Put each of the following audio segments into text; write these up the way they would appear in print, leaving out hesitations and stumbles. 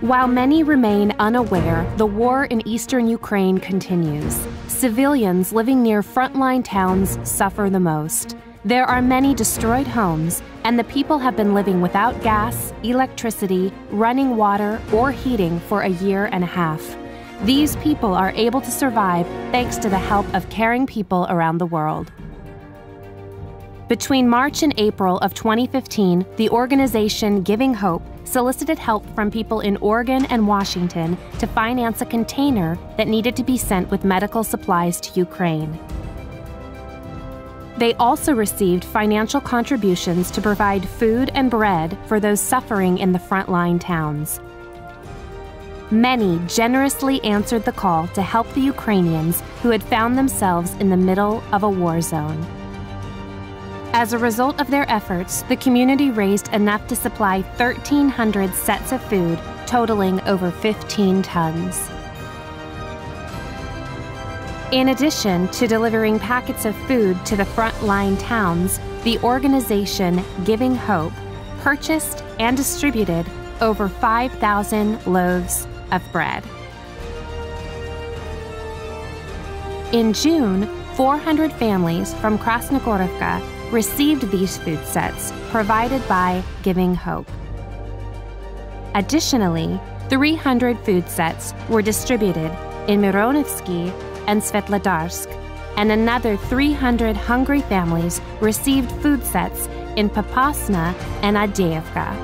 While many remain unaware, the war in eastern Ukraine continues. Civilians living near frontline towns suffer the most. There are many destroyed homes, and the people have been living without gas, electricity, running water, or heating for a year and a half. These people are able to survive thanks to the help of caring people around the world. Between March and April of 2015, the organization Giving Hope solicited help from people in Oregon and Washington to finance a container that needed to be sent with medical supplies to Ukraine. They also received financial contributions to provide food and bread for those suffering in the frontline towns. Many generously answered the call to help the Ukrainians who had found themselves in the middle of a war zone. As a result of their efforts, the community raised enough to supply 1,300 sets of food, totaling over 15 tons. In addition to delivering packets of food to the frontline towns, the organization Giving Hope purchased and distributed over 5,000 loaves of bread. In June, 400 families from Krasnogorovka received these food sets provided by Giving Hope. Additionally, 300 food sets were distributed in Mironivsky and Svetlodarsk, and another 300 hungry families received food sets in Popasna and Avdiivka.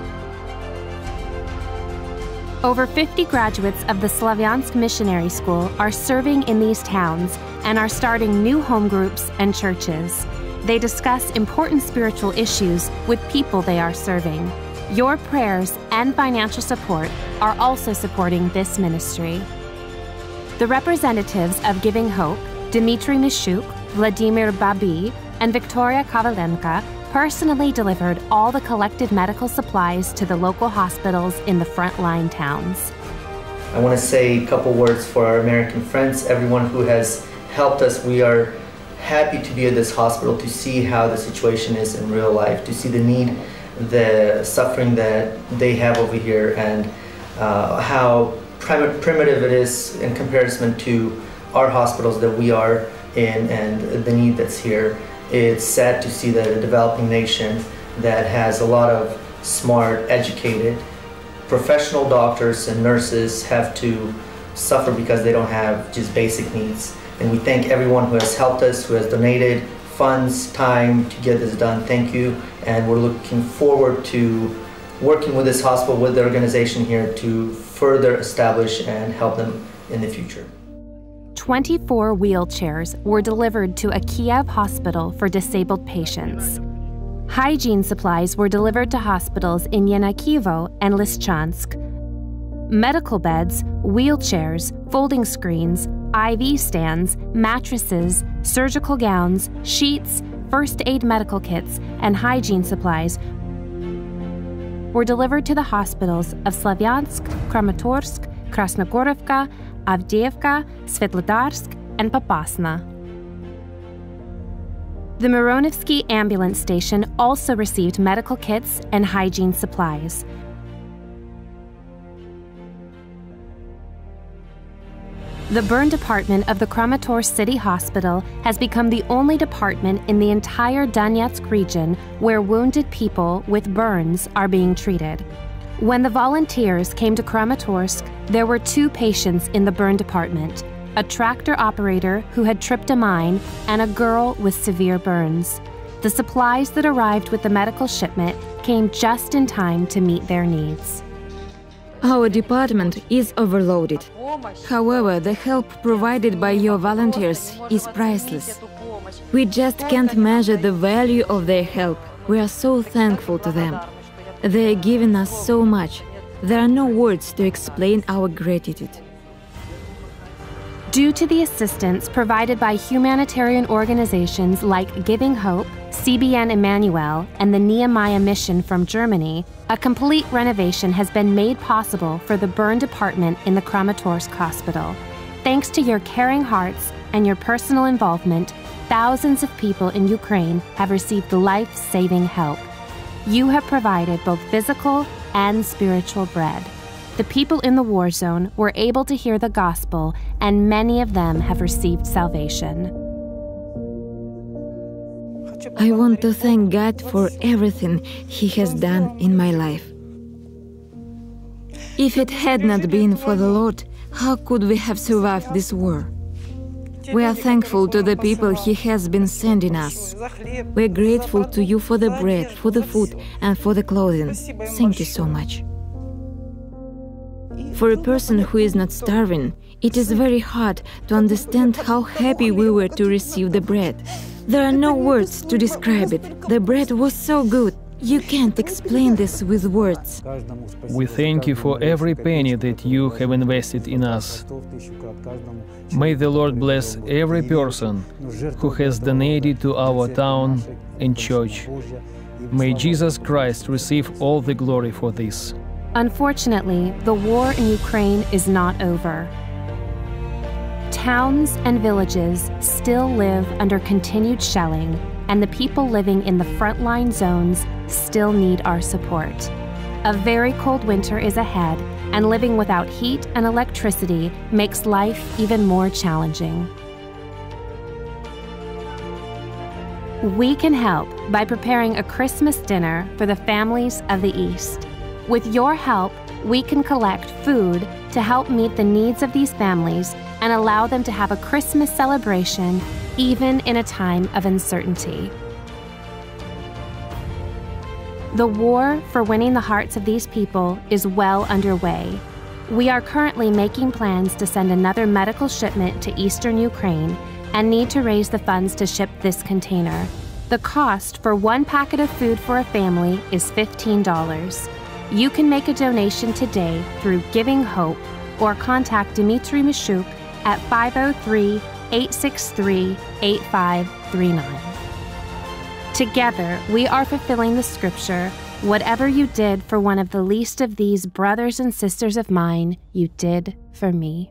Over 50 graduates of the Slavyansk Missionary School are serving in these towns and are starting new home groups and churches. They discuss important spiritual issues with people they are serving. Your prayers and financial support are also supporting this ministry. The representatives of Giving Hope, Dmitry Mishuk, Vladimir Babi, and Victoria Kovalenka, personally delivered all the collected medical supplies to the local hospitals in the frontline towns. I want to say a couple words for our American friends, everyone who has helped us. We are happy to be at this hospital, to see how the situation is in real life, to see the need, the suffering that they have over here, and how primitive it is in comparison to our hospitals that we are in and the need that's here. It's sad to see that a developing nation that has a lot of smart, educated, professional doctors and nurses have to suffer because they don't have just basic needs. And we thank everyone who has helped us, who has donated funds, time to get this done. Thank you. And we're looking forward to working with this hospital, with the organization here, to further establish and help them in the future. 24 wheelchairs were delivered to a Kiev hospital for disabled patients. Hygiene supplies were delivered to hospitals in Yenakivo and Lysychansk. Medical beds, wheelchairs, folding screens, IV stands, mattresses, surgical gowns, sheets, first aid medical kits, and hygiene supplies were delivered to the hospitals of Slavyansk, Kramatorsk, Krasnogorovka, Avdiivka, Svetlodarsk, and Popasna. The Mironivsky ambulance station also received medical kits and hygiene supplies. The burn department of the Kramatorsk City Hospital has become the only department in the entire Donetsk region where wounded people with burns are being treated. When the volunteers came to Kramatorsk, there were 2 patients in the burn department, a tractor operator who had tripped a mine and a girl with severe burns. The supplies that arrived with the medical shipment came just in time to meet their needs. Our department is overloaded. However, the help provided by your volunteers is priceless. We just can't measure the value of their help. We are so thankful to them. They are giving us so much. There are no words to explain our gratitude. Due to the assistance provided by humanitarian organizations like Giving Hope, CBN Emmanuel, and the Nehemiah Mission from Germany, a complete renovation has been made possible for the burn department in the Kramatorsk Hospital. Thanks to your caring hearts and your personal involvement, thousands of people in Ukraine have received life-saving help. You have provided both physical and spiritual bread. the people in the war zone were able to hear the gospel, and many of them have received salvation. I want to thank God for everything He has done in my life. If it had not been for the Lord, how could we have survived this war? We are thankful to the people He has been sending us. We are grateful to you for the bread, for the food, and for the clothing. Thank you so much. For a person who is not starving, it is very hard to understand how happy we were to receive the bread. There are no words to describe it. The bread was so good. You can't explain this with words. We thank you for every penny that you have invested in us. May the Lord bless every person who has donated to our town and church. May Jesus Christ receive all the glory for this. Unfortunately, the war in Ukraine is not over. Towns and villages still live under continued shelling, and the people living in the frontline zones still need our support. A very cold winter is ahead, and living without heat and electricity makes life even more challenging. We can help by preparing a Christmas dinner for the families of the East. With your help, we can collect food to help meet the needs of these families and allow them to have a Christmas celebration even in a time of uncertainty. The war for winning the hearts of these people is well underway. We are currently making plans to send another medical shipment to eastern Ukraine and need to raise the funds to ship this container. The cost for one packet of food for a family is $15. You can make a donation today through Giving Hope or contact Dmitry Mishuk at 503-863-8539. Together, we are fulfilling the scripture, "Whatever you did for one of the least of these brothers and sisters of mine, you did for me."